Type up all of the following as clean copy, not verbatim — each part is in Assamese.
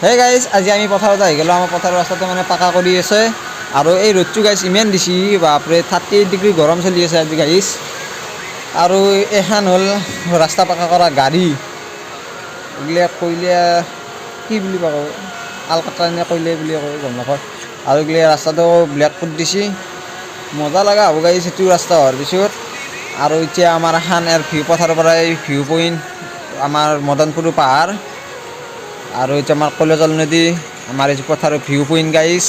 হে গাইজ আজি আমি পথাৰত আহি গ'লোঁ আমাৰ পথাৰৰ ৰাস্তাটো মানে পাকা কৰি আছে আৰু এই ৰ'দটো গাইজ ইমান দিছি বাপৰে 38 ডিগ্ৰী গৰম চলি আছে আজি গাইজ আৰু এখন হ'ল ৰাস্তা পাকা কৰা গাড়ী এইগিলা কইলে কি বুলি কওঁ আলকাট্ৰা কইলে বুলি কয় গম নাপাওঁ আৰু এইগিলা ৰাস্তাটো ব্লেক ফুট দিছি মজা লগা হ'ব গাইজ সেইটো ৰাস্তা হোৱাৰ পিছত আৰু এতিয়া আমাৰ এখন ভিউ পথাৰৰ পৰা এই ভিউ পইণ্ট আমাৰ মদনপুৰ পাহাৰ আৰু এতিয়া আমাৰ কলেজল নদী আমাৰ এই পথাৰৰ ভিউ পইণ্ট গাইজ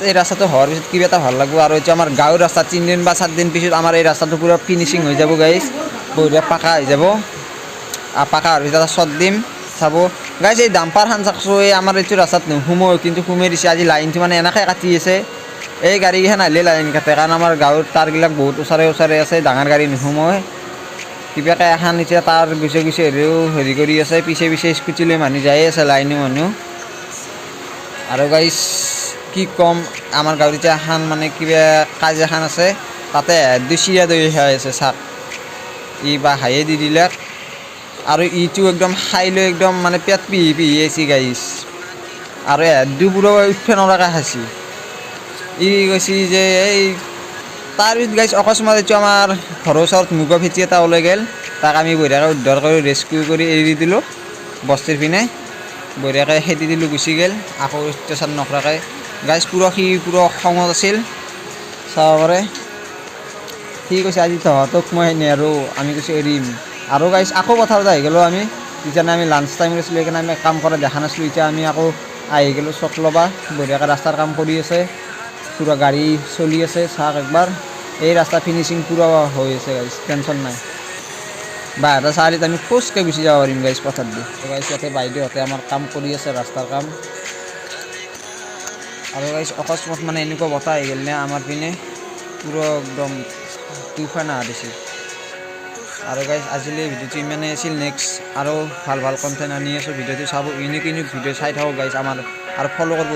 এই ৰাস্তাটো হোৱাৰ পিছত কিবা এটা ভাল লাগিব আৰু এতিয়া আমাৰ গাঁৱৰ ৰাস্তা 3 দিন বা 4 দিন পিছত আমাৰ এই ৰাস্তাটো পুৰা ফিনিচিং হৈ যাব গাইজ বঢ়িয়া পাকা হৈ যাব পাকা হোৱাৰ পিছত শ্বট দিম চাব গাইজ এই ডাম্পাৰখন চাকছোঁ এই আমাৰ এইটো ৰাস্তাত নোসোমোই কিন্তু সোমাই দিছে আজি লাইনটো মানে এনেকৈ কাটি আছে এই গাড়ীকেইখন আহিলে লাইন কাটে কাৰণ আমাৰ গাঁৱৰ তাৰবিলাক বহুত ওচৰে ওচৰে আছে ডাঙৰ গাড়ী নোসোমায় কিবাকে এখন এতিয়া তাৰ গুছে গুছে হেৰি কৰি আছে পিছে পিছে স্কুটি লৈ মানুহ যাই আছে লাইনো মানুহ আৰু গাইজ কি ক'ম আমাৰ গাঁৱত এতিয়া এখন মানে কিবা কাজ এখন আছে তাতে চিৰা দৈ খাই আছে চাক ই বা হাঁহে দি দিলাক আৰু ইটো একদম খাই লৈ একদম মানে পেট পিহি পিহি আছে গাইজ আৰু দুপুৰো উঠিব নৰাকৈ খাইছি ই কৈছি যে এই তাৰ গাইজ অকস্মাত এইটো আমাৰ ঘৰৰ ওচৰত মুগা ভেটি এটা ওলাই গ'ল তাক আমি বঢ়িয়াকৈ উদ্ধাৰ কৰি ৰেস্কিউ কৰি এৰি দিলোঁ বস্তিৰ পিনে বঢ়িয়াকৈ খেদি দিলোঁ গুচি গ'ল আকৌ ষ্টেচন নকৰাকৈ গাইজ সি খঙত আছিল চাব পাৰে সি কৈছে আজি তহঁতক মই নেৰোঁ আমি কৈছোঁ এৰিম আৰু গাইজ আকৌ পথাৰত আহি গ'লোঁ আমি তেতিয়া আমি লাঞ্চ টাইম গৈছিলোঁ সেইকাৰণে আমি কাম কৰা দেখা নাছিলোঁ এতিয়া আমি আকৌ আহি গ'লোঁ চক ল'বা বঢ়িয়াকৈ ৰাস্তাৰ কাম কৰি আছে পুৰা গাড়ী চলি আছে চাওক একবাৰ এই ৰাস্তা ফিনিচিং পুৰা হৈ আছে গাইজ টেনশ্যন নাই বা এটা চাৰিত আমি খোজকৈ গুচি যাব পাৰিম গাইজ পথাৰ দি গাইজ ইয়াতে বাইদেউহঁতে আমাৰ কাম কৰি আছে ৰাস্তাৰ কাম আৰু গাইজ অকস্মাত মানে এনেকুৱা বতাহ আহি গ'ল নে আমাৰ পিনে পুৰা একদম তুফান আহা দিছিল আৰু গাইজ আজিলৈ ভিডিঅ'টো ইমানেই আছিল নেক্সট আৰু ভাল ভাল কণ্টেণ্ট আনি আছোঁ ভিডিঅ'টো চাব ইউনিক ভিডিঅ' চাই থাকক গাইজ আমাৰ আৰু ফ'ল' কৰিব